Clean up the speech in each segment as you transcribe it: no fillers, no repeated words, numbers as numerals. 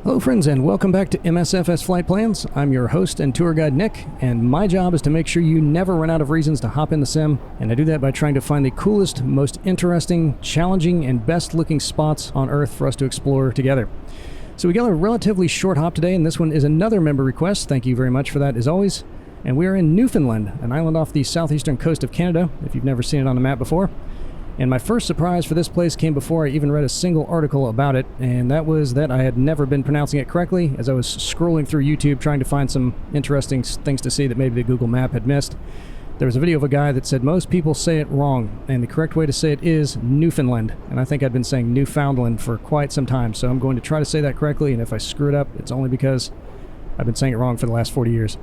Hello friends and welcome back to MSFS Flight Plans. I'm your host and tour guide Nick, and my job is to make sure you never run out of reasons to hop in the sim, and I do that by trying to find the coolest, most interesting, challenging, and best looking spots on Earth for us to explore together. So we got a relatively short hop today, and this one is another member request. Thank you very much for that as always. And we are in Newfoundland, an island off the southeastern coast of Canada, if you've never seen it on the map before. And my first surprise for this place came before I even read a single article about it, and that was that I had never been pronouncing it correctly as I was scrolling through YouTube trying to find some interesting things to see that maybe the Google map had missed. There was a video of a guy that said most people say it wrong, and the correct way to say it is Newfoundland, and I think I'd been saying Newfoundland for quite some time, so I'm going to try to say that correctly, and if I screw it up, it's only because I've been saying it wrong for the last 40 years.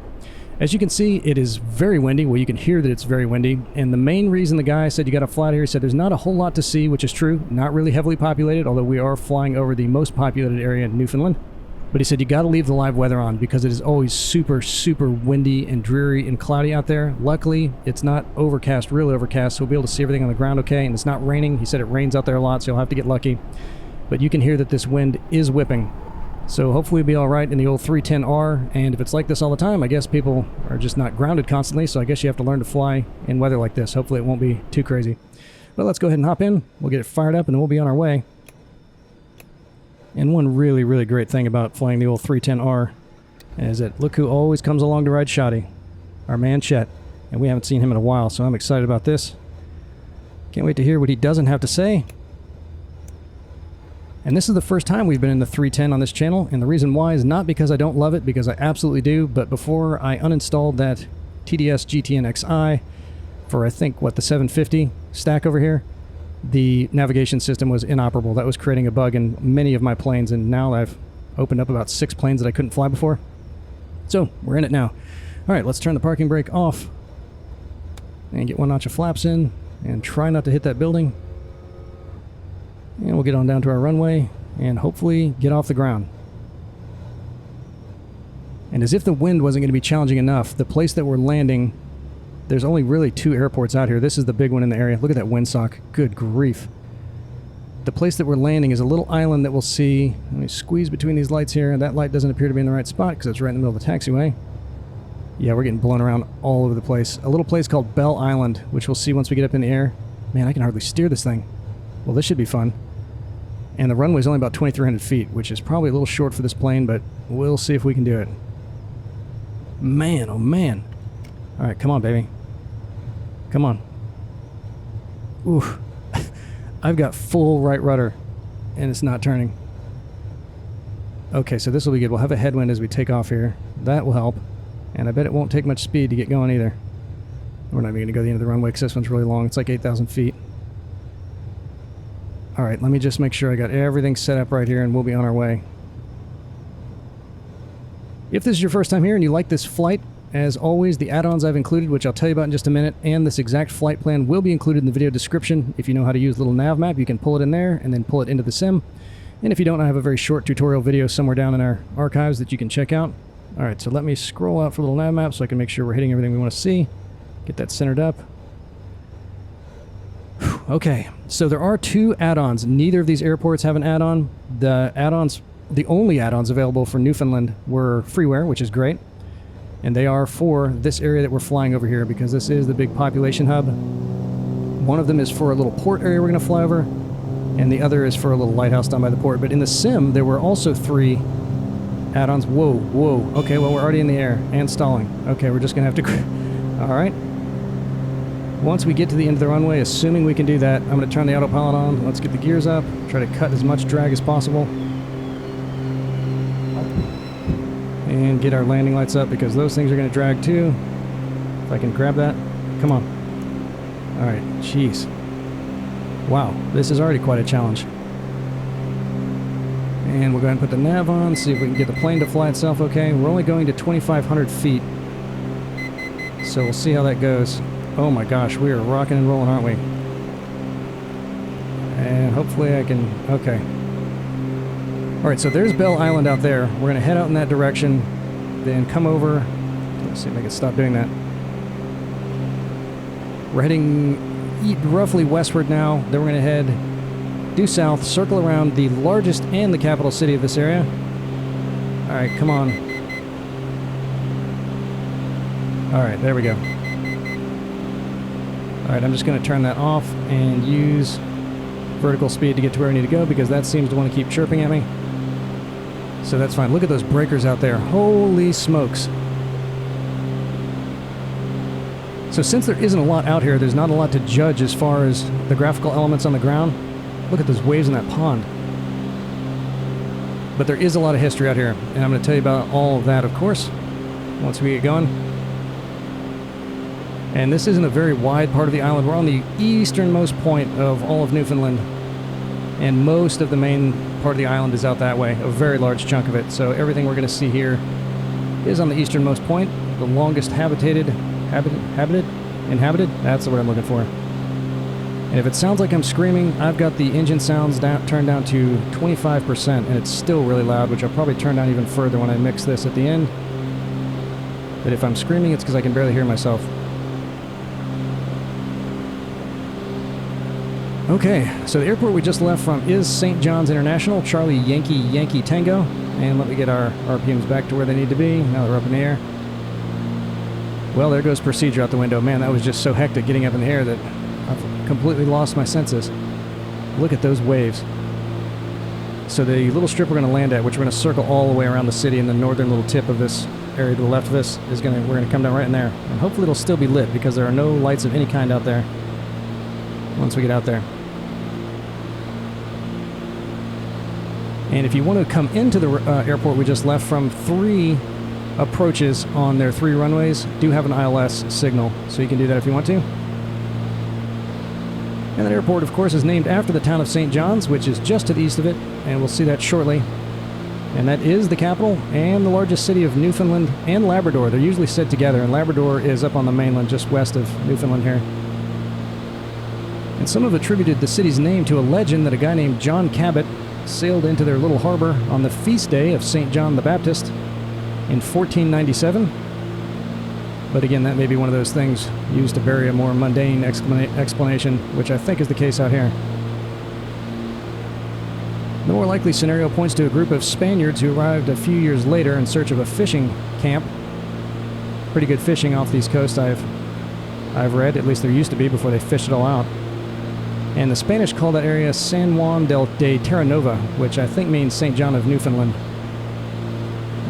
As you can see, it is very windy. Well, you can hear that it's very windy. And the main reason the guy said you got to fly out here, he said there's not a whole lot to see, which is true. Not really heavily populated, although we are flying over the most populated area in Newfoundland. But he said you got to leave the live weather on because it is always super, super windy and dreary and cloudy out there. Luckily, it's not overcast, really overcast, so we'll be able to see everything on the ground okay. And it's not raining. He said it rains out there a lot, so you'll have to get lucky. But you can hear that this wind is whipping. So hopefully we'll be alright in the old 310R, and if it's like this all the time, I guess people are just not grounded constantly, so I guess you have to learn to fly in weather like this. Hopefully it won't be too crazy. But let's go ahead and hop in, we'll get it fired up, and we'll be on our way. And one really, really great thing about flying the old 310R is that look who always comes along to ride Shoddy. Our man Chet. And we haven't seen him in a while, so I'm excited about this. Can't wait to hear what he doesn't have to say. And this is the first time we've been in the 310 on this channel, and the reason why is not because I don't love it, because I absolutely do, but before I uninstalled that TDS GTN XI for I think, the 750 stack over here, the navigation system was inoperable. That was creating a bug in many of my planes, and now I've opened up about 6 planes that I couldn't fly before. So, we're in it now. Alright, let's turn the parking brake off, and get one notch of flaps in, and try not to hit that building. And we'll get on down to our runway and hopefully get off the ground. And as if the wind wasn't going to be challenging enough, the place that we're landing, there's only really 2 airports out here. This is the big one in the area. Look at that windsock. Good grief. The place that we're landing is a little island that we'll see. Let me squeeze between these lights here. That light doesn't appear to be in the right spot because it's right in the middle of the taxiway. Yeah, we're getting blown around all over the place. A little place called Bell Island, which we'll see once we get up in the air. Man, I can hardly steer this thing. Well, this should be fun. And the runway is only about 2,300 feet, which is probably a little short for this plane, but we'll see if we can do it. Man, oh man. Alright, come on, baby. Come on. Ooh. I've got full right rudder, and it's not turning. Okay, so this will be good. We'll have a headwind as we take off here. That will help. And I bet it won't take much speed to get going either. We're not even going to go to the end of the runway because this one's really long. It's like 8,000 feet. Alright, let me just make sure I got everything set up right here and we'll be on our way. If this is your first time here and you like this flight, as always, the add-ons I've included, which I'll tell you about in just a minute, and this exact flight plan will be included in the video description. If you know how to use the little NavMap, you can pull it in there and then pull it into the sim. And if you don't, I have a very short tutorial video somewhere down in our archives that you can check out. Alright, so let me scroll out for the little NavMap so I can make sure we're hitting everything we want to see. Get that centered up. Okay, so there are 2 add-ons. Neither of these airports have an add-on. The add-ons, the only add-ons available for Newfoundland were freeware, which is great. And they are for this area that we're flying over here because this is the big population hub. One of them is for a little port area we're going to fly over, and the other is for a little lighthouse down by the port. But in the sim, there were also 3 add-ons. Whoa, whoa. Okay, well, we're already in the air and stalling. Okay, we're just going to have to... Alright. Once we get to the end of the runway, assuming we can do that, I'm going to turn the autopilot on. Let's get the gears up, try to cut as much drag as possible. And get our landing lights up because those things are going to drag too. If I can grab that. Come on. Alright, jeez. Wow, this is already quite a challenge. And we'll go ahead and put the nav on, see if we can get the plane to fly itself okay. We're only going to 2,500 feet. So we'll see how that goes. Oh my gosh, we are rocking and rolling, aren't we? And hopefully I can... Okay. Alright, so there's Bell Island out there. We're going to head out in that direction, then come over... Let's see if I can stop doing that. We're heading roughly westward now. Then we're going to head due south, circle around the largest and the capital city of this area. Alright, come on. Alright, there we go. Alright, I'm just going to turn that off and use vertical speed to get to where I need to go because that seems to want to keep chirping at me. So that's fine. Look at those breakers out there. Holy smokes. So since there isn't a lot out here, there's not a lot to judge as far as the graphical elements on the ground. Look at those waves in that pond. But there is a lot of history out here, and I'm going to tell you about all of that, of course, once we get going. And this isn't a very wide part of the island. We're on the easternmost point of all of Newfoundland, and most of the main part of the island is out that way, a very large chunk of it. So everything we're going to see here is on the easternmost point, the longest inhabited, that's the word I'm looking for. And if it sounds like I'm screaming, I've got the engine sounds turned down to 25%, and it's still really loud, which I'll probably turn down even further when I mix this at the end. But if I'm screaming, it's because I can barely hear myself. Okay, so the airport we just left from is St. John's International, Charlie Yankee Yankee Tango. And let me get our RPMs back to where they need to be, now that we're up in the air. Well, there goes procedure out the window. Man, that was just so hectic getting up in the air that I've completely lost my senses. Look at those waves. So the little strip we're going to land at, which we're going to circle all the way around the city, and the northern little tip of this area to the left of this, we're going to come down right in there. And hopefully it'll still be lit because there are no lights of any kind out there once we get out there. And if you want to come into the airport we just left from, 3 approaches on their 3 runways do have an ILS signal, so you can do that if you want to. And that airport, of course, is named after the town of St. John's, which is just to the east of it, and we'll see that shortly. And that is the capital and the largest city of Newfoundland and Labrador. They're usually said together, and Labrador is up on the mainland just west of Newfoundland here. And some have attributed the city's name to a legend that a guy named John Cabot sailed into their little harbor on the feast day of St. John the Baptist in 1497. But again, that may be one of those things used to bury a more mundane explanation, which I think is the case out here. The more likely scenario points to a group of Spaniards who arrived a few years later in search of a fishing camp. Pretty good fishing off these coasts, I've read. At least there used to be before they fished it all out. And the Spanish call that area San Juan de Terranova, which I think means St. John of Newfoundland.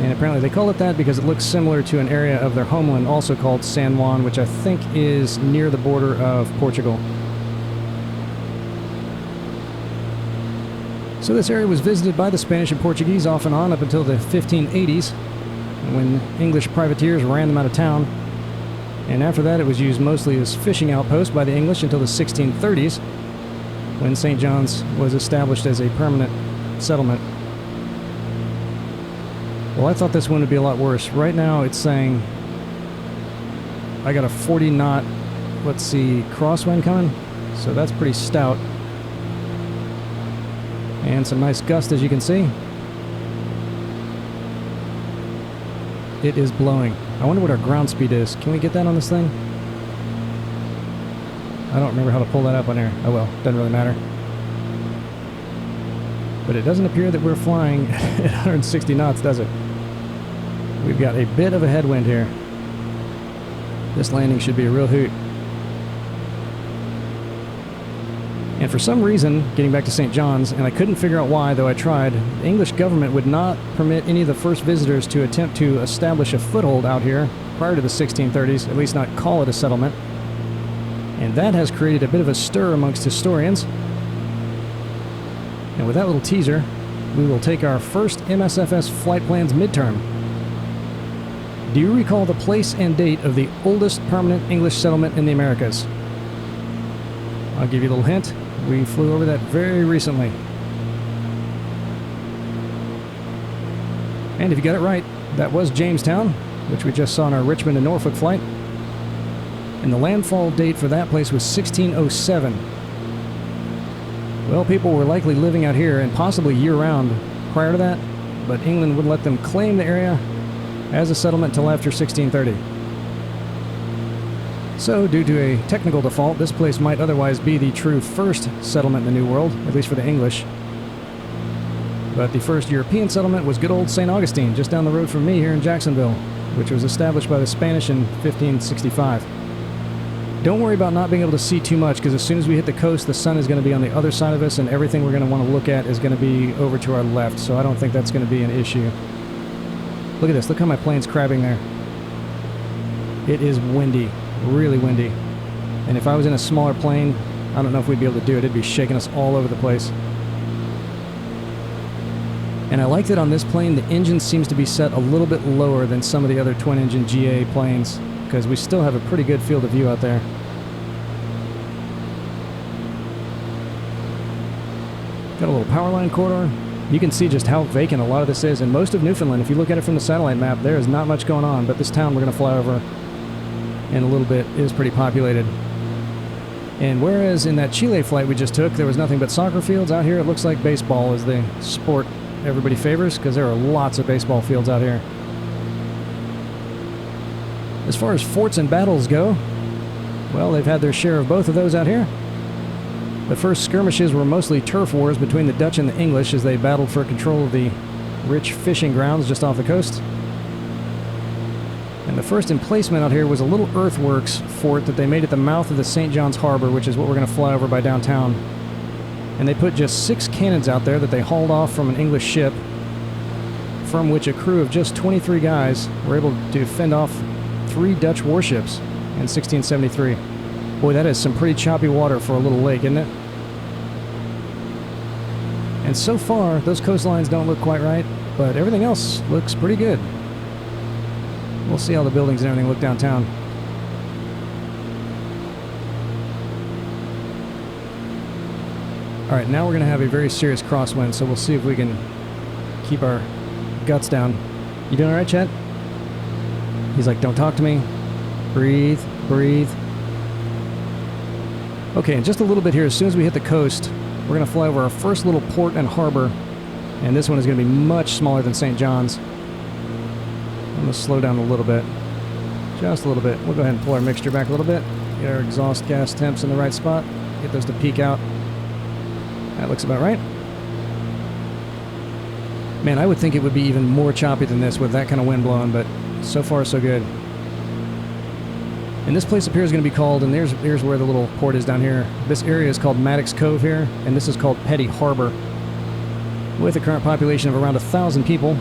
And apparently they call it that because it looks similar to an area of their homeland also called San Juan, which I think is near the border of Portugal. So this area was visited by the Spanish and Portuguese off and on up until the 1580s, when English privateers ran them out of town. And after that it was used mostly as fishing outpost by the English until the 1630s, when St. John's was established as a permanent settlement. Well, I thought this one would be a lot worse. Right now it's saying I got a 40 knot, let's see, crosswind coming, so that's pretty stout. And some nice gust, as you can see. It is blowing. I wonder what our ground speed is. Can we get that on this thing? I don't remember how to pull that up on here. Oh well, doesn't really matter. But it doesn't appear that we're flying at 160 knots, does it? We've got a bit of a headwind here. This landing should be a real hoot. And for some reason, getting back to St. John's, and I couldn't figure out why, though I tried, the English government would not permit any of the first visitors to attempt to establish a foothold out here prior to the 1630s, at least not call it a settlement. And that has created a bit of a stir amongst historians. And with that little teaser, we will take our first MSFS flight plans midterm. Do you recall the place and date of the oldest permanent English settlement in the Americas? I'll give you a little hint. We flew over that very recently. And if you got it right, that was Jamestown, which we just saw on our Richmond to Norfolk flight. And the landfall date for that place was 1607. Well, people were likely living out here and possibly year-round prior to that, but England wouldn't let them claim the area as a settlement until after 1630. So, due to a technical default, this place might otherwise be the true first settlement in the New World, at least for the English. But the first European settlement was good old St. Augustine, just down the road from me here in Jacksonville, which was established by the Spanish in 1565. Don't worry about not being able to see too much, because as soon as we hit the coast, the sun is going to be on the other side of us, and everything we're going to want to look at is going to be over to our left, so I don't think that's going to be an issue. Look at this. Look how my plane's crabbing there. It is windy. Really windy. And if I was in a smaller plane, I don't know if we'd be able to do it. It'd be shaking us all over the place. And I like that on this plane, the engine seems to be set a little bit lower than some of the other twin-engine GA planes, because we still have a pretty good field of view out there. Got a little power line corridor. You can see just how vacant a lot of this is, and most of Newfoundland, if you look at it from the satellite map, there is not much going on, but this town we're going to fly over in a little bit is pretty populated. And whereas in that Chile flight we just took, there was nothing but soccer fields, out here it looks like baseball is the sport everybody favors, because there are lots of baseball fields out here. As far as forts and battles go, well, they've had their share of both of those out here. The first skirmishes were mostly turf wars between the Dutch and the English as they battled for control of the rich fishing grounds just off the coast. And the first emplacement out here was a little earthworks fort that they made at the mouth of the St. John's Harbour, which is what we're going to fly over by downtown. And they put just 6 cannons out there that they hauled off from an English ship, from which a crew of just 23 guys were able to fend off 3 Dutch warships in 1673. Boy, that is some pretty choppy water for a little lake, isn't it? And so far, those coastlines don't look quite right, but everything else looks pretty good. We'll see how the buildings and everything look downtown. Alright, now we're going to have a very serious crosswind, so we'll see if we can keep our guts down. You doing alright, Chet? He's like, don't talk to me. Breathe, breathe. Okay, in just a little bit here, as soon as we hit the coast, we're going to fly over our first little port and harbor, and this one is going to be much smaller than St. John's. I'm going to slow down a little bit. Just a little bit. We'll go ahead and pull our mixture back a little bit. Get our exhaust gas temps in the right spot. Get those to peak out. That looks about right. Man, I would think it would be even more choppy than this with that kind of wind blowing, but so far so good. And this place up here is going to be called, and here's where the little port is down here. This area is called Maddox Cove here, and this is called Petty Harbour. With a current population of around 1,000 people.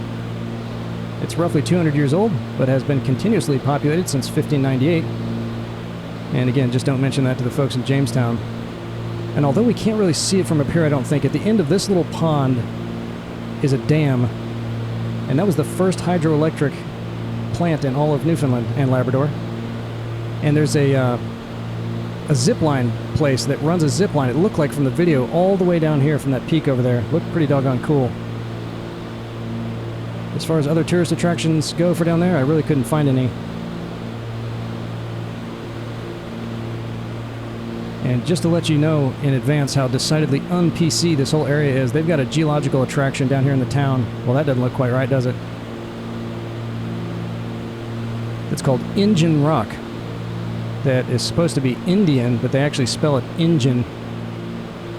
It's roughly 200 years old, but has been continuously populated since 1598. And again, just don't mention that to the folks in Jamestown. And although we can't really see it from up here, I don't think, at the end of this little pond is a dam. And that was the first hydroelectric plant in all of Newfoundland and Labrador. And there's a zip line place that runs a zip line, it looked like from the video, all the way down here from that peak over there. Looked pretty doggone cool. As far as other tourist attractions go for down there, I really couldn't find any. And just to let you know in advance how decidedly un-PC this whole area is, they've got a geological attraction down here in the town. Well, that doesn't look quite right, does it? It's called Injun Rock. That is supposed to be Indian, but they actually spell it Injun.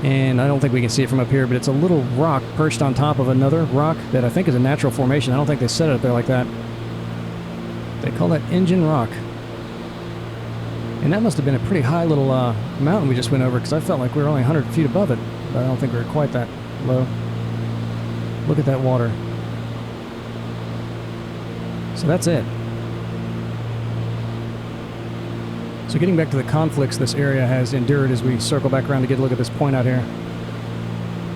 And I don't think we can see it from up here, but it's a little rock perched on top of another rock that I think is a natural formation. I don't think they set it up there like that. They call that Injun Rock. And that must have been a pretty high little mountain we just went over, because I felt like we were only 100 feet above it, but I don't think we were quite that low. Look at that water. So that's it. So getting back to the conflicts this area has endured as we circle back around to get a look at this point out here.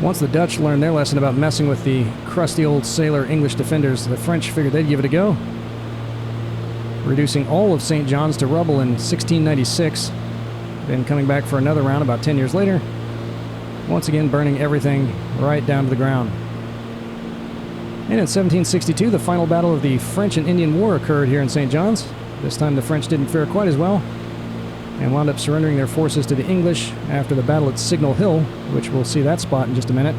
Once the Dutch learned their lesson about messing with the crusty old sailor English defenders, the French figured they'd give it a go, reducing all of St. John's to rubble in 1696, then coming back for another round about 10 years later, once again burning everything right down to the ground. And in 1762, the final battle of the French and Indian War occurred here in St. John's. This time the French didn't fare quite as well, and wound up surrendering their forces to the English after the battle at Signal Hill, which we'll see that spot in just a minute.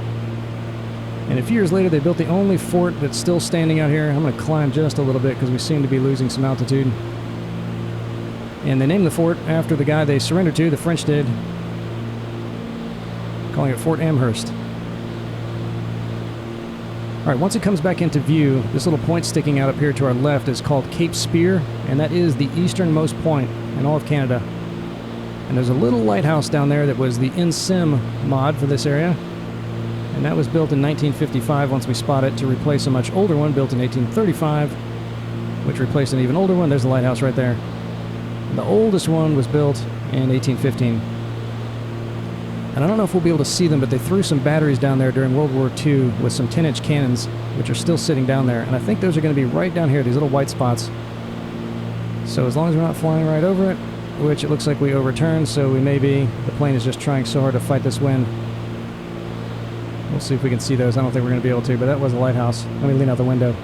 And a few years later, they built the only fort that's still standing out here. I'm going to climb just a little bit because we seem to be losing some altitude. And they named the fort after the guy they surrendered to, the French did, calling it Fort Amherst. Alright, once it comes back into view, this little point sticking out up here to our left is called Cape Spear, and that is the easternmost point in all of Canada. And there's a little lighthouse down there that was the InSim mod for this area, and that was built in 1955 once we spot it to replace a much older one built in 1835, which replaced an even older one. There's the lighthouse right there. The oldest one was built in 1815. And I don't know if we'll be able to see them, but they threw some batteries down there during World War II with some 10-inch cannons, which are still sitting down there. And I think those are going to be right down here, these little white spots. So as long as we're not flying right over it, which it looks like we overturned, so we may be. The plane is just trying so hard to fight this wind. We'll see if we can see those. I don't think we're going to be able to, but that was a lighthouse. Let me lean out the window.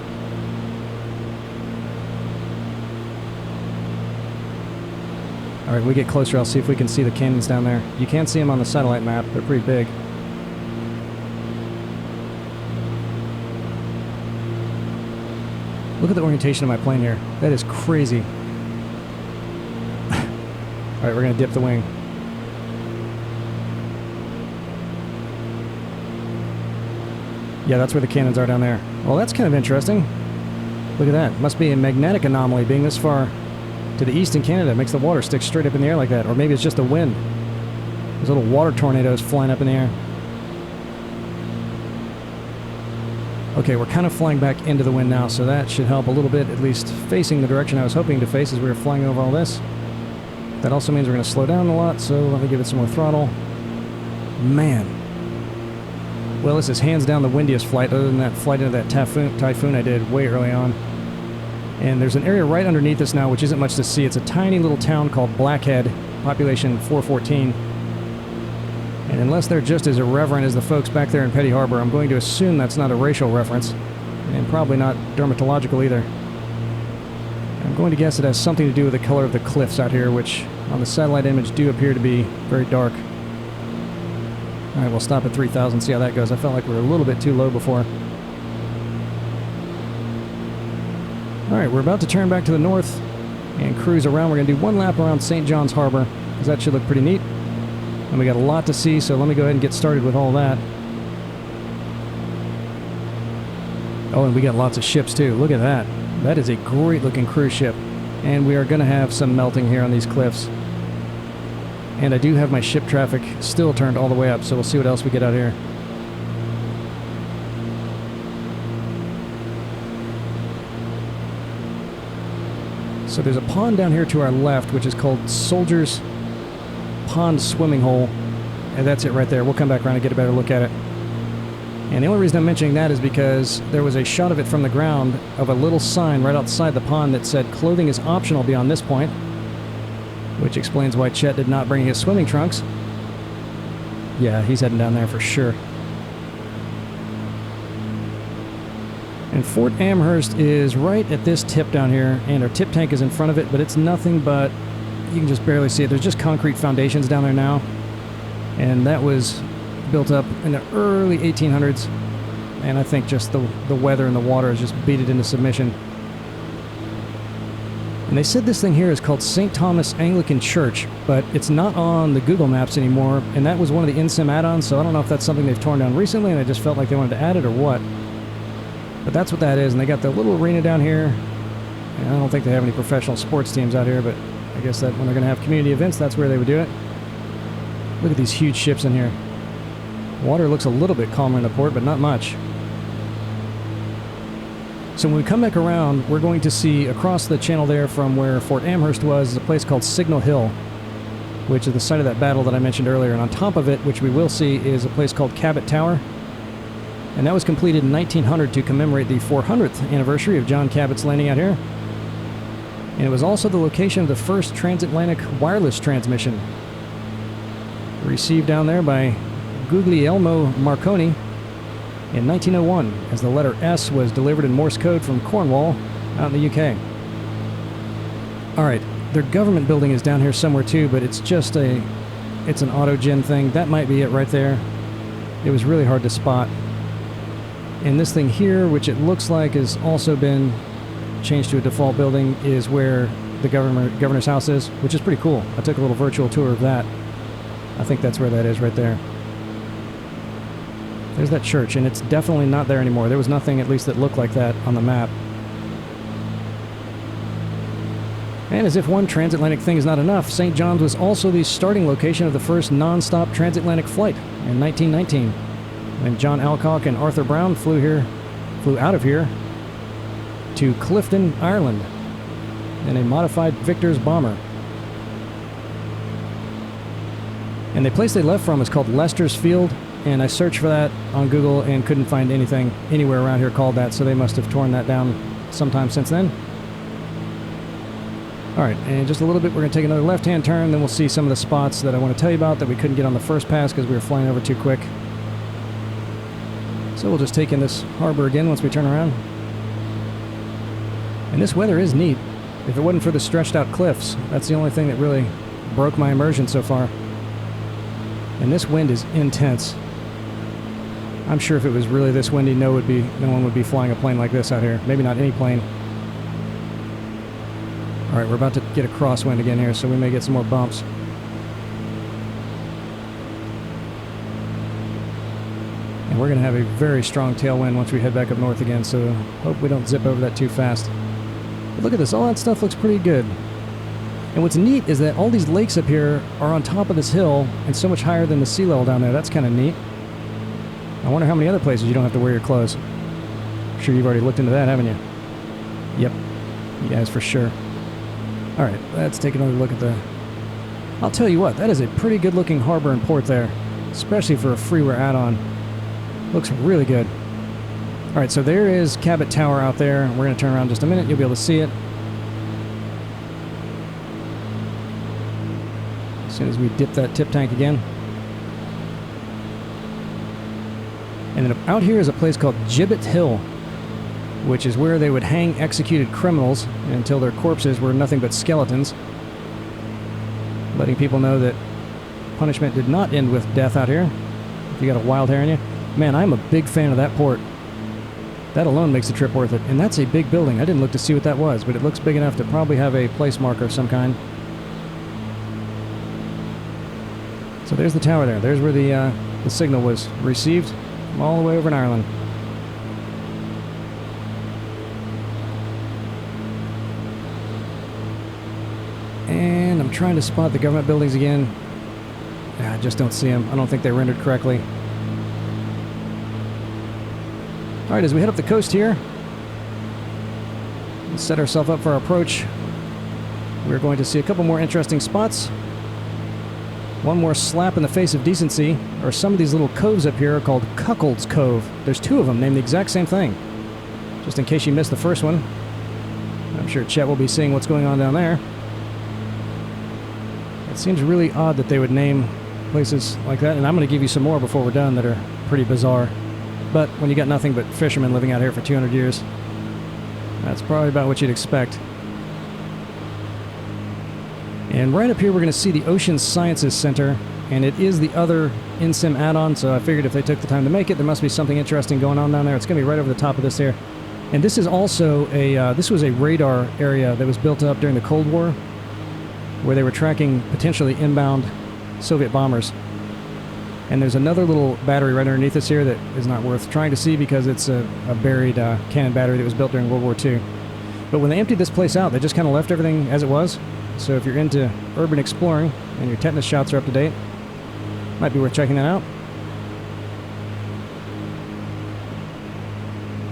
Alright, when we get closer, I'll see if we can see the cannons down there. You can see them on the satellite map. They're pretty big. Look at the orientation of my plane here. That is crazy. Alright, we're going to dip the wing. Yeah, that's where the cannons are down there. Well, that's kind of interesting. Look at that. Must be a magnetic anomaly being this far to the east in Canada. It makes the water stick straight up in the air like that. Or maybe it's just a wind. There's little water tornadoes flying up in the air. Okay, we're kind of flying back into the wind now, so that should help a little bit, at least facing the direction I was hoping to face as we were flying over all this. That also means we're going to slow down a lot, so let me give it some more throttle. Man. Well, this is hands down the windiest flight, other than that flight into that typhoon I did way early on. And there's an area right underneath us now which isn't much to see. It's a tiny little town called Blackhead, population 414. And unless they're just as irreverent as the folks back there in Petty Harbour, I'm going to assume that's not a racial reference, and probably not dermatological either. I'm going to guess it has something to do with the color of the cliffs out here, which on the satellite image do appear to be very dark. Alright, we'll stop at 3,000, see how that goes. I felt like we were a little bit too low before. Alright, we're about to turn back to the north and cruise around. We're going to do one lap around St. John's Harbour, because that should look pretty neat. And we got a lot to see, so let me go ahead and get started with all that. Oh, and we got lots of ships too. Look at that. That is a great looking cruise ship. And we are going to have some melting here on these cliffs. And I do have my ship traffic still turned all the way up, so we'll see what else we get out here. So there's a pond down here to our left, which is called Soldier's Pond Swimming Hole. And that's it right there. We'll come back around and get a better look at it. And the only reason I'm mentioning that is because there was a shot of it from the ground of a little sign right outside the pond that said clothing is optional beyond this point, which explains why Chet did not bring his swimming trunks. Yeah, he's heading down there for sure. And Fort Amherst is right at this tip down here, and our tip tank is in front of it, but it's nothing but, you can just barely see it. There's just concrete foundations down there now, and that was built up in the early 1800s, and I think just the weather and the water has just beat it into submission. And they said this thing here is called St. Thomas Anglican Church, but it's not on the Google Maps anymore, and that was one of the InSim add-ons, so I don't know if that's something they've torn down recently and I just felt like they wanted to add it or what. But that's what that is, and they got the little arena down here, and I don't think they have any professional sports teams out here, but I guess that when they're going to have community events, that's where they would do it. Look at these huge ships in here. Water looks a little bit calmer in the port, but not much. So when we come back around, we're going to see across the channel there from where Fort Amherst was is a place called Signal Hill, which is the site of that battle that I mentioned earlier. And on top of it, which we will see, is a place called Cabot Tower. And that was completed in 1900 to commemorate the 400th anniversary of John Cabot's landing out here. And it was also the location of the first transatlantic wireless transmission, received down there by Guglielmo Marconi in 1901, as the letter S was delivered in Morse code from Cornwall out in the UK. Alright, their government building is down here somewhere too, but it's just it's an auto-gen thing. That might be it right there. It was really hard to spot. And this thing here, which it looks like has also been changed to a default building, is where the governor's house is, which is pretty cool. I took a little virtual tour of that. I think that's where that is right there. There's that church, and it's definitely not there anymore. There was nothing, at least, that looked like that on the map. And as if one transatlantic thing is not enough, St. John's was also the starting location of the first non-stop transatlantic flight in 1919, when John Alcock and Arthur Brown flew out of here to Clifton, Ireland, in a modified Vickers bomber. And the place they left from is called Leicester's Field, and I searched for that on Google and couldn't find anything anywhere around here called that, so they must have torn that down sometime since then. Alright, and just a little bit, we're going to take another left-hand turn, then we'll see some of the spots that I want to tell you about that we couldn't get on the first pass because we were flying over too quick. So we'll just take in this harbor again once we turn around. And this weather is neat. If it wasn't for the stretched out cliffs, that's the only thing that really broke my immersion so far. And this wind is intense. I'm sure if it was really this windy, no one would be flying a plane like this out here. Maybe not any plane. Alright, we're about to get a crosswind again here, so we may get some more bumps. And we're going to have a very strong tailwind once we head back up north again, so hope we don't zip over that too fast. But look at this, all that stuff looks pretty good. And what's neat is that all these lakes up here are on top of this hill and so much higher than the sea level down there. That's kind of neat. I wonder how many other places you don't have to wear your clothes. I'm sure you've already looked into that, haven't you? Yep. You guys for sure. Alright, let's take another look at the... I'll tell you what, that is a pretty good looking harbor and port there. Especially for a freeware add-on. Looks really good. Alright, so there is Cabot Tower out there. We're going to turn around in just a minute. You'll be able to see it. As soon as we dip that tip tank again. And then out here is a place called Gibbet Hill, which is where they would hang executed criminals until their corpses were nothing but skeletons. Letting people know that punishment did not end with death out here. If you got a wild hair in you. Man, I'm a big fan of that port. That alone makes the trip worth it. And that's a big building. I didn't look to see what that was, but it looks big enough to probably have a place marker of some kind. So there's the tower there. There's where the signal was received from all the way over in Ireland. And I'm trying to spot the government buildings again. I just don't see them. I don't think they rendered correctly. Alright, as we head up the coast here, let's set ourselves up for our approach. We're going to see a couple more interesting spots. One more slap in the face of decency, or some of these little coves up here are called Cuckold's Cove. There's two of them named the exact same thing. Just in case you missed the first one. I'm sure Chet will be seeing what's going on down there. It seems really odd that they would name places like that, and I'm going to give you some more before we're done that are pretty bizarre. But when you got nothing but fishermen living out here for 200 years, that's probably about what you'd expect. And right up here we're going to see the Ocean Sciences Center, and it is the other InSim add-on, so I figured if they took the time to make it, there must be something interesting going on down there. It's going to be right over the top of this here. And this is also a, this was a radar area that was built up during the Cold War, where they were tracking potentially inbound Soviet bombers. And there's another little battery right underneath us here that is not worth trying to see because it's a buried cannon battery that was built during World War II. But when they emptied this place out, they just kind of left everything as it was. So if you're into urban exploring and your tetanus shots are up to date, might be worth checking that out.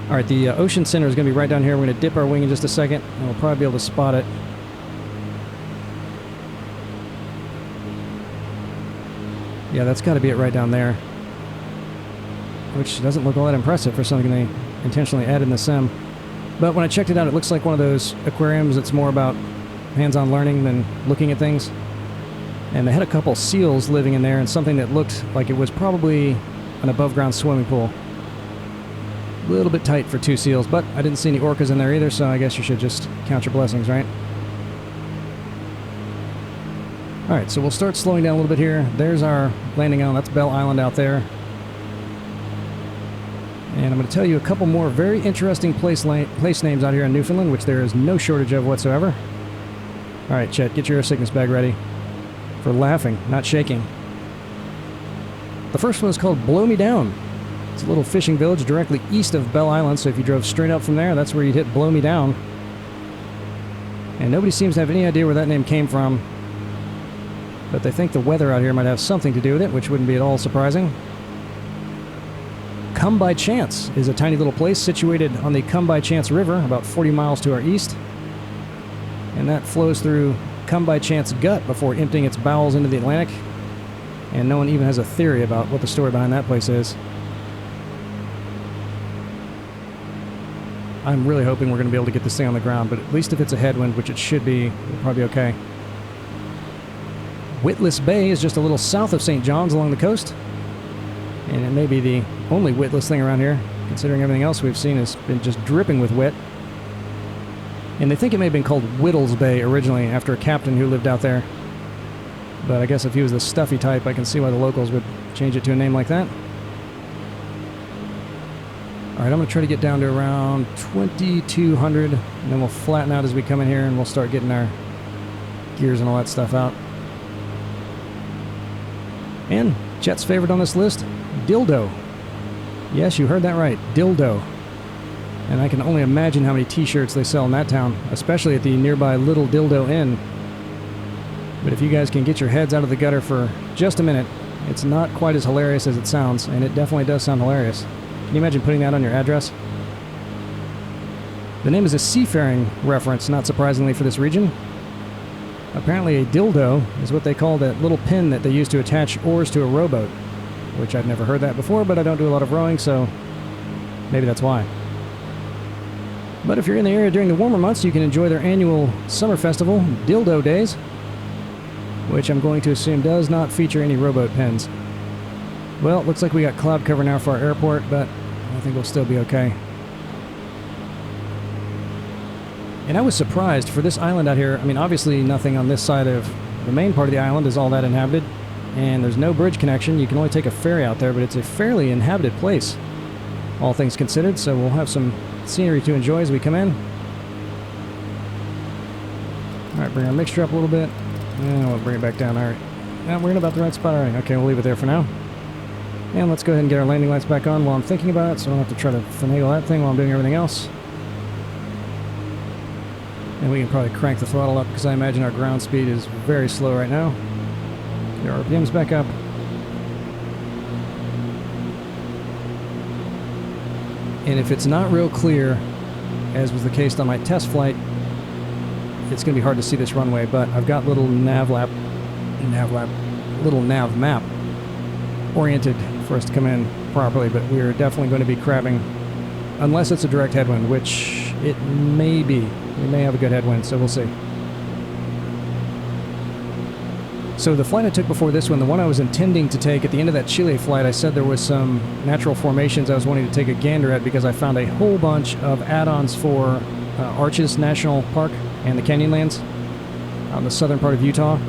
Alright, the Ocean Center is going to be right down here. We're going to dip our wing in just a second, and we'll probably be able to spot it. Yeah, that's got to be it right down there. Which doesn't look all that impressive for something they intentionally added in the sim. But when I checked it out, it looks like one of those aquariums that's more about hands-on learning than looking at things. And they had a couple seals living in there and something that looked like it was probably an above-ground swimming pool. A little bit tight for two seals, but I didn't see any orcas in there either, so I guess you should just count your blessings, right? Alright, so we'll start slowing down a little bit here. There's our landing island. That's Bell Island out there. And I'm going to tell you a couple more very interesting place names out here in Newfoundland, which there is no shortage of whatsoever. Alright, Chet, get your air sickness bag ready for laughing, not shaking. The first one is called Blow Me Down. It's a little fishing village directly east of Bell Island, so if you drove straight up from there, that's where you'd hit Blow Me Down. And nobody seems to have any idea where that name came from, but they think the weather out here might have something to do with it, which wouldn't be at all surprising. Come By Chance is a tiny little place situated on the Come By Chance River, about 40 miles to our east. And that flows through Come By Chance Gut before emptying its bowels into the Atlantic. And no one even has a theory about what the story behind that place is. I'm really hoping we're going to be able to get this thing on the ground, but at least if it's a headwind, which it should be, it'll probably be okay. Witless Bay is just a little south of St. John's along the coast. And it may be the only witless thing around here, considering everything else we've seen has been just dripping with wit. And they think it may have been called Whittles Bay originally, after a captain who lived out there. But I guess if he was the stuffy type, I can see why the locals would change it to a name like that. Alright, I'm going to try to get down to around 2,200, and then we'll flatten out as we come in here, and we'll start getting our gears and all that stuff out. And Chet's favorite on this list, dildo. Yes, you heard that right, dildo. And I can only imagine how many t-shirts they sell in that town, especially at the nearby Little Dildo Inn. But if you guys can get your heads out of the gutter for just a minute, it's not quite as hilarious as it sounds, and it definitely does sound hilarious. Can you imagine putting that on your address? The name is a seafaring reference, not surprisingly for this region. Apparently a dildo is what they call that little pin that they use to attach oars to a rowboat, which I've never heard that before, but I don't do a lot of rowing, so maybe that's why. But if you're in the area during the warmer months, you can enjoy their annual summer festival, Dildo Days, which I'm going to assume does not feature any rowboat pins. Well, it looks like we got cloud cover now for our airport, but I think we'll still be okay. And I was surprised for this island out here. I mean, obviously nothing on this side of the main part of the island is all that inhabited, and there's no bridge connection. You can only take a ferry out there, but it's a fairly inhabited place, all things considered, so we'll have some scenery to enjoy as we come in. Alright, bring our mixture up a little bit, and we'll bring it back down. Alright, now we're in about the right spot. Alright, okay, we'll leave it there for now. And let's go ahead and get our landing lights back on while I'm thinking about it, so I don't have to try to finagle that thing while I'm doing everything else. And we can probably crank the throttle up, because I imagine our ground speed is very slow right now. Get our RPMs back up. And if it's not real clear, as was the case on my test flight, it's going to be hard to see this runway, but I've got little NavMap oriented for us to come in properly, but we're definitely going to be crabbing, unless it's a direct headwind, which it may be. We may have a good headwind, so we'll see. So the flight I took before this one, the one I was intending to take at the end of that Chile flight, I said there was some natural formations I was wanting to take a gander at, because I found a whole bunch of add-ons for Arches National Park and the Canyonlands out in the southern part of Utah.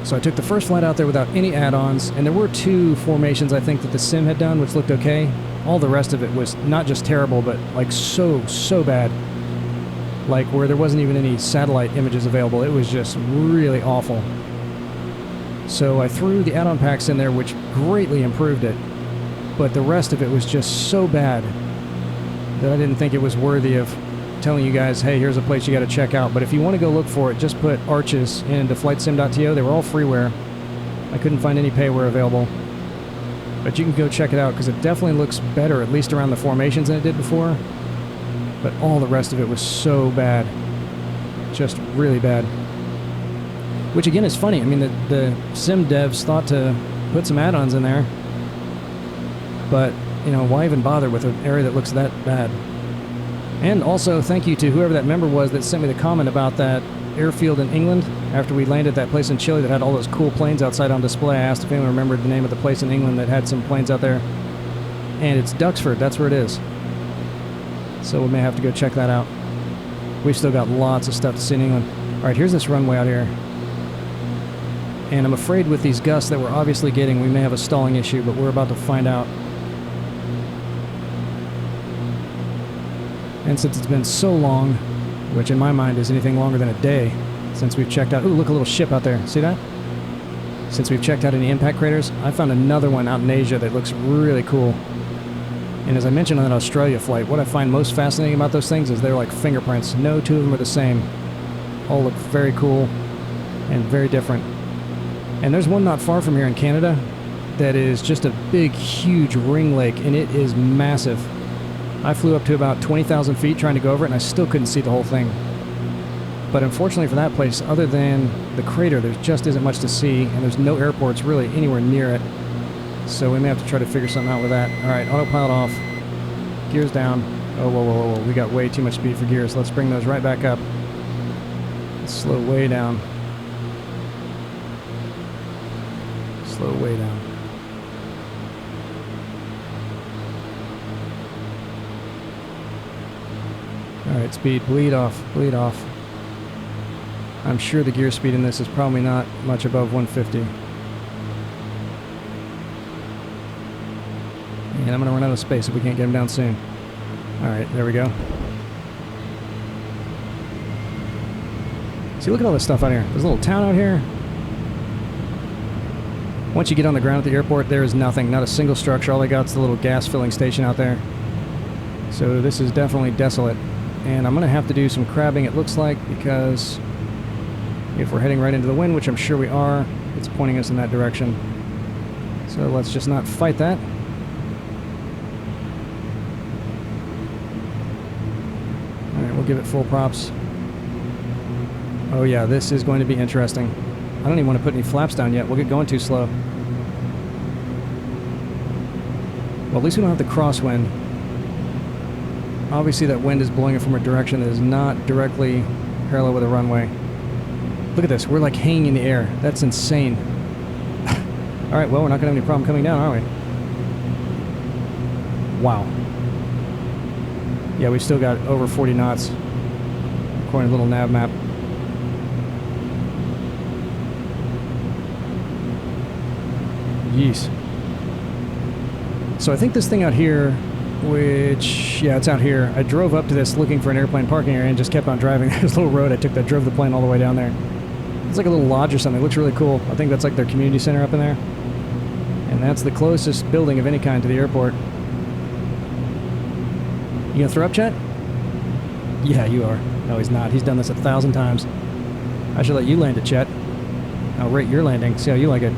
So I took the first flight out there without any add-ons, and there were 2 formations I think that the sim had done, which looked okay. All the rest of it was not just terrible, but like so bad. Like where there wasn't even any satellite images available. It was just really awful. So I threw the add-on packs in there, which greatly improved it. But the rest of it was just so bad that I didn't think it was worthy of telling you guys, hey, here's a place you got to check out. But if you want to go look for it, just put Arches into flightsim.to. They were all freeware. I couldn't find any payware available. But you can go check it out, because it definitely looks better, at least around the formations, than it did before. But all the rest of it was so bad. Just really bad. Which again is funny. I mean, the sim devs thought to put some add-ons in there. But, you know, why even bother with an area that looks that bad? And also, thank you to whoever that member was that sent me the comment about that airfield in England after we landed at that place in Chile that had all those cool planes outside on display. I asked if anyone remembered the name of the place in England that had some planes out there. And it's Duxford. That's where it is. So we may have to go check that out. We've still got lots of stuff to see in England. Alright, here's this runway out here. And I'm afraid with these gusts that we're obviously getting, we may have a stalling issue, but we're about to find out. And since it's been so long, which in my mind is anything longer than a day since we've checked out... Ooh, look, a little ship out there. See that? since we've checked out any impact craters, I found another one out in Asia that looks really cool. And as I mentioned on that Australia flight, what I find most fascinating about those things is they're like fingerprints. No two of them are the same. All look very cool and very different. And there's one not far from here in Canada that is just a big, huge ring lake, and it is massive. I flew up to about 20,000 feet trying to go over it, and I still couldn't see the whole thing. But unfortunately for that place, other than the crater, there just isn't much to see, and there's no airports really anywhere near it. So we may have to try to figure something out with that. All right, autopilot off. Gears down. Oh, whoa, whoa, whoa, whoa. We got way too much speed for gears. Let's bring those right back up. Let's slow way down. Slow way down. All right, speed. Bleed off. Bleed off. I'm sure the gear speed in this is probably not much above 150. And I'm going to run out of space if we can't get him down soon. Alright, there we go. See, look at all this stuff out here. There's a little town out here. Once you get on the ground at the airport, there is nothing. Not a single structure. All they got is the little gas filling station out there. So this is definitely desolate. And I'm going to have to do some crabbing, it looks like, because if we're heading right into the wind, which I'm sure we are, it's pointing us in that direction. So let's just not fight that. Alright, we'll give it full props. Oh yeah, this is going to be interesting. I don't even want to put any flaps down yet. We'll get going too slow. Well, at least we don't have the crosswind. Obviously that wind is blowing it from a direction that is not directly parallel with the runway. Look at this, we're like hanging in the air. That's insane. Alright, well, we're not going to have any problem coming down, are we? Wow. Yeah, we've still got over 40 knots, according to little NavMap. Yeesh. So I think this thing out here, which, yeah, it's out here. I drove up to this looking for an airplane parking area and just kept on driving. There's a little road I took that drove the plane all the way down there. It's like a little lodge or something. It looks really cool. I think that's like their community center up in there. And that's the closest building of any kind to the airport. You gonna throw up, Chet? Yeah, you are. No, he's not. He's done this 1,000 times. I should let you land it, Chet. I'll rate your landing. See how you like it.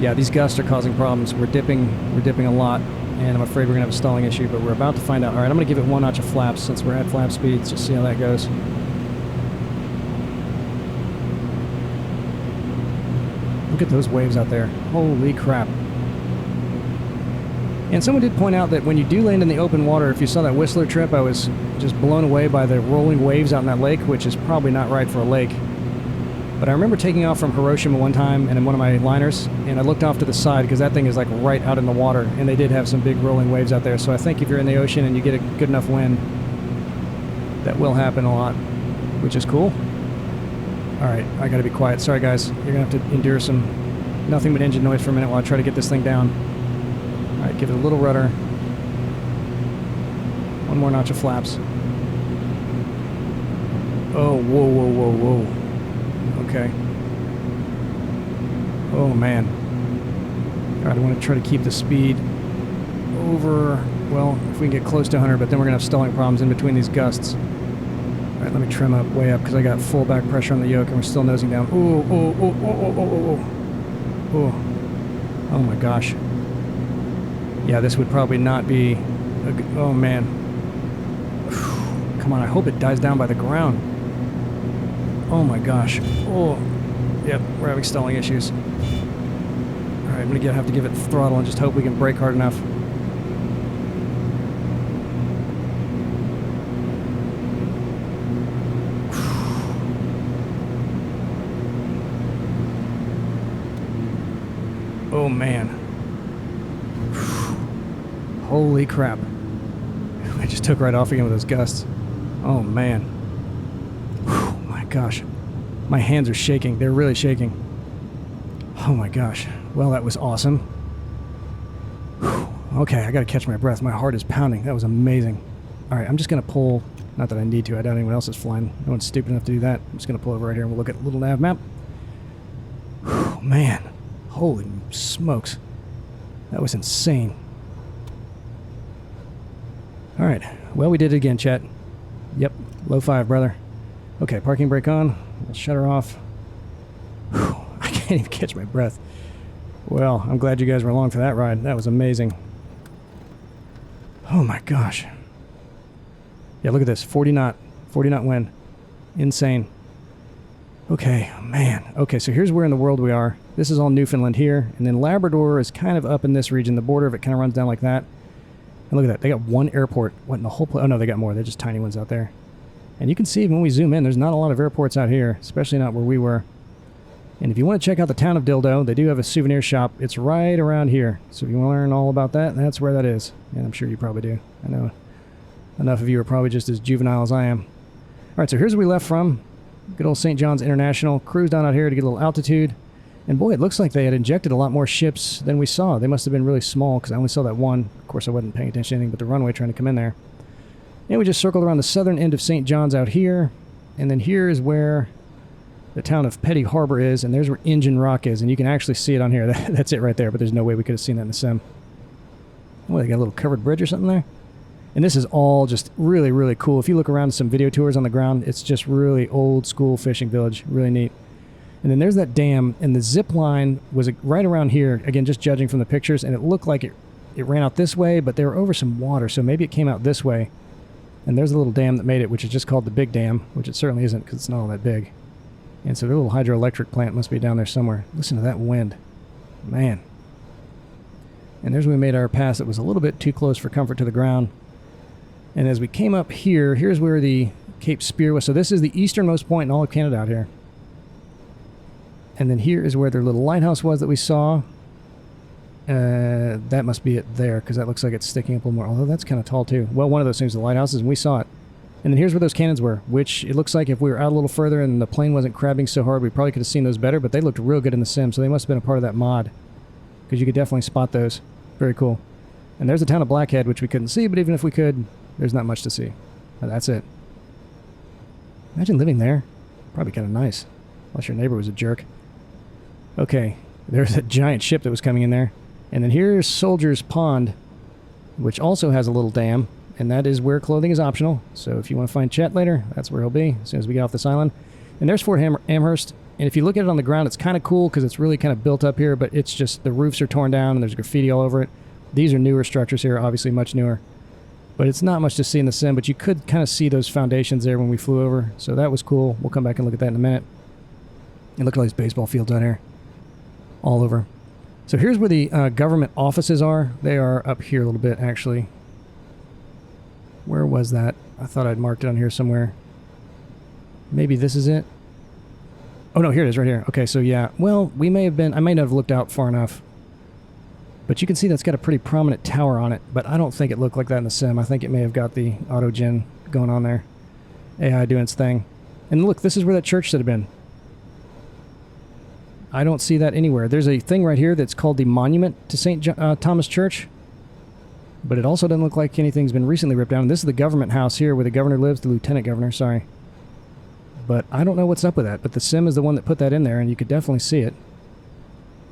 Yeah, these gusts are causing problems. We're dipping a lot, and I'm afraid we're gonna have a stalling issue, but we're about to find out. All right, I'm gonna give it one notch of flaps since we're at flap speeds. Just see how that goes. Look at those waves out there. Holy crap. And someone did point out that when you do land in the open water, if you saw that Whistler trip, I was just blown away by the rolling waves out in that lake, which is probably not right for a lake. But I remember taking off from Hiroshima one time and in one of my liners, and I looked off to the side because that thing is like right out in the water, and they did have some big rolling waves out there. So I think if you're in the ocean and you get a good enough wind, that will happen a lot, which is cool. Alright, I gotta be quiet. Sorry guys, you're gonna have to endure some nothing but engine noise for a minute while I try to get this thing down. Alright, give it a little rudder. One more notch of flaps. Oh, whoa, whoa, whoa, whoa. Okay. Oh man. Alright, I want to try to keep the speed over, well, if we can get close to 100, but then we're going to have stalling problems in between these gusts. Alright, let me trim up way up because I got full back pressure on the yoke and we're still nosing down. Oh, oh, oh, oh, oh, oh, oh, oh. Oh my gosh. Yeah, this would probably not be a good, oh man. Whew. Come on, I hope it dies down by the ground. Oh my gosh. Oh, yep, we're having stalling issues. Alright, I'm gonna have to give it throttle and just hope we can brake hard enough. Oh man. Holy crap. I just took right off again with those gusts. Oh man. Whew, my gosh. My hands are shaking. They're really shaking. Oh my gosh. Well, that was awesome. Whew. Okay, I gotta catch my breath. My heart is pounding. That was amazing. Alright, I'm just gonna pull. Not that I need to. I doubt anyone else is flying. No one's stupid enough to do that. I'm just gonna pull over right here and we'll look at a little NavMap. Whew. man. Holy smokes. That was insane. Alright. Well, we did it again, chat. Yep. Low 5, brother. Okay, parking brake on. Let's shut her off. Whew, I can't even catch my breath. Well, I'm glad you guys were along for that ride. That was amazing. Oh my gosh. Yeah, look at this. 40 knot wind. Insane. Okay, man. Okay, so here's where in the world we are. This is all Newfoundland here. And then Labrador is kind of up in this region. The border of it kind of runs down like that. And look at that. They got one airport. What in the whole place? Oh, no, they got more. They're just tiny ones out there. And you can see when we zoom in, there's not a lot of airports out here, especially not where we were. And if you want to check out the town of Dildo, they do have a souvenir shop. It's right around here. So if you want to learn all about that, that's where that is. And I'm sure you probably do. I know enough of you are probably just as juvenile as I am. All right, so here's where we left from. Good old St. John's International. Cruise down out here to get a little altitude. And boy, it looks like they had injected a lot more ships than we saw. They must have been really small because I only saw that one. Of course, I wasn't paying attention to anything but the runway trying to come in there. And we just circled around the southern end of St. John's out here. And then here is where the town of Petty Harbour is, and there's where Engine Rock is, and you can actually see it on here. That's it right there, but there's no way we could have seen that in the sim. Oh, they got a little covered bridge or something there? And this is all just really, really cool. If you look around some video tours on the ground, it's just really old school fishing village. Really neat. And then there's that dam, and the zip line was right around here, again, just judging from the pictures, and it looked like it ran out this way, but they were over some water, so maybe it came out this way. And there's a little dam that made it, which is just called the Big Dam, which it certainly isn't because it's not all that big. And so their little hydroelectric plant must be down there somewhere. Listen to that wind. Man. And there's where we made our pass. It was a little bit too close for comfort to the ground. And as we came up here, here's where the Cape Spear was. So this is the easternmost point in all of Canada out here. And then here is where their little lighthouse was that we saw. That must be it there, because that looks like it's sticking up a little more. Although that's kind of tall too. Well, one of those things, the lighthouses, and we saw it. And then here's where those cannons were, which it looks like if we were out a little further and the plane wasn't crabbing so hard, we probably could have seen those better, but they looked real good in the sim, so they must have been a part of that mod. Because you could definitely spot those. Very cool. And there's the town of Blackhead, which we couldn't see, but even if we could, there's not much to see. But that's it. Imagine living there. Probably kind of nice. Unless your neighbor was a jerk. Okay, there's a giant ship that was coming in there. And then here's Soldier's Pond, which also has a little dam. And that is where clothing is optional. So if you want to find Chet later, that's where he'll be as soon as we get off this island. And there's Fort Amherst. And if you look at it on the ground, it's kind of cool because it's really kind of built up here, but it's just the roofs are torn down and there's graffiti all over it. These are newer structures here, obviously much newer. But it's not much to see in the sim, but you could kind of see those foundations there when we flew over. So that was cool. We'll come back and look at that in a minute. And look at all these baseball fields out here. All over. So here's where the government offices are. They are up here a little bit, actually. Where was that? I thought I'd marked it on here somewhere. Maybe this is it? Oh no, here it is right here. Okay, so yeah. Well, we may have been... I may not have looked out far enough. But you can see that's got a pretty prominent tower on it. But I don't think it looked like that in the sim. I think it may have got the auto-gen going on there. AI doing its thing. And look, this is where that church should have been. I don't see that anywhere. There's a thing right here that's called the Monument to St. Thomas Church. But it also doesn't look like anything's been recently ripped down. And this is the government house here where the governor lives, the lieutenant governor, sorry. But I don't know what's up with that. But the sim is the one that put that in there, and you could definitely see it.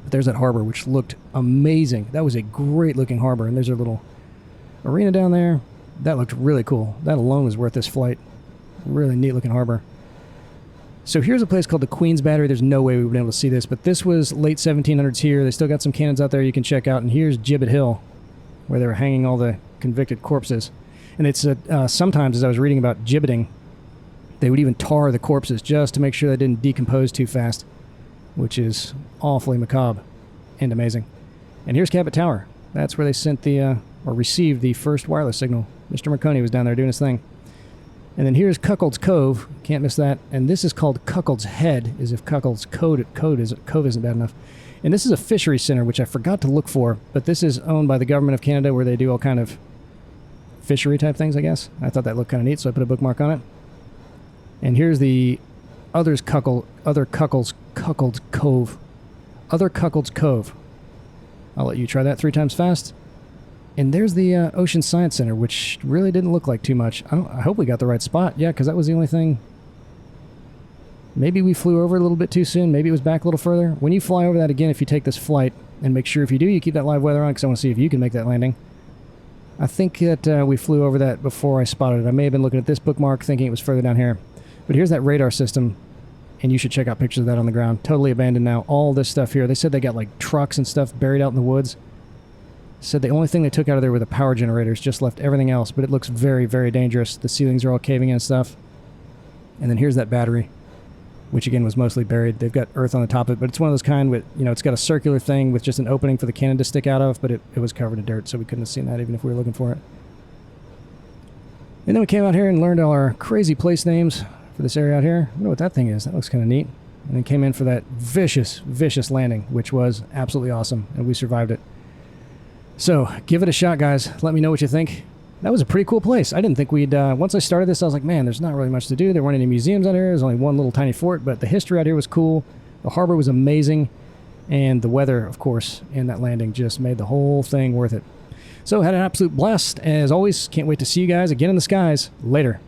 But there's that harbor, which looked amazing. That was a great-looking harbor. And there's a little arena down there. That looked really cool. That alone was worth this flight. Really neat-looking harbor. So here's a place called the Queen's Battery. There's no way we would be able to see this, but this was late 1700s here. They still got some cannons out there you can check out. And here's Gibbet Hill, where they were hanging all the convicted corpses. And it's sometimes, as I was reading about gibbeting, they would even tar the corpses just to make sure they didn't decompose too fast, which is awfully macabre and amazing. And here's Cabot Tower. That's where they sent the, or received the first wireless signal. Mr. Marconi was down there doing his thing. And then here's Cuckold's Cove. Can't miss that. And this is called Cuckold's Head, as if Cuckold's Cove isn't bad enough. And this is a fishery center, which I forgot to look for, but this is owned by the government of Canada, where they do all kind of fishery type things, I guess. I thought that looked kind of neat, so I put a bookmark on it. And here's the Other Cuckold's Cove. Other Cuckold's Cove. I'll let you try that 3 times fast. And there's the Ocean Science Center, which really didn't look like too much. I hope we got the right spot. Yeah, because that was the only thing. Maybe we flew over a little bit too soon. Maybe it was back a little further. When you fly over that again, if you take this flight, and make sure if you do, you keep that live weather on, because I want to see if you can make that landing. I think that we flew over that before I spotted it. I may have been looking at this bookmark thinking it was further down here. But here's that radar system, and you should check out pictures of that on the ground. Totally abandoned now. All this stuff here. They said they got like trucks and stuff buried out in the woods. Said the only thing they took out of there were the power generators, just left everything else, but it looks very, very dangerous. The ceilings are all caving in and stuff. And then here's that battery, which again was mostly buried. They've got earth on the top of it, but it's one of those kind with, you know, it's got a circular thing with just an opening for the cannon to stick out of, but it was covered in dirt, so we couldn't have seen that even if we were looking for it. And then we came out here and learned all our crazy place names for this area out here. I wonder what that thing is. That looks kind of neat. And then came in for that vicious, vicious landing, which was absolutely awesome, and we survived it. So, give it a shot, guys. Let me know what you think. That was a pretty cool place. I didn't think we'd... once I started this, I was like, man, there's not really much to do. There weren't any museums out here. There's only one little tiny fort, but the history out here was cool. The harbor was amazing. And the weather, of course, in that landing just made the whole thing worth it. So, had an absolute blast. As always, can't wait to see you guys again in the skies. Later.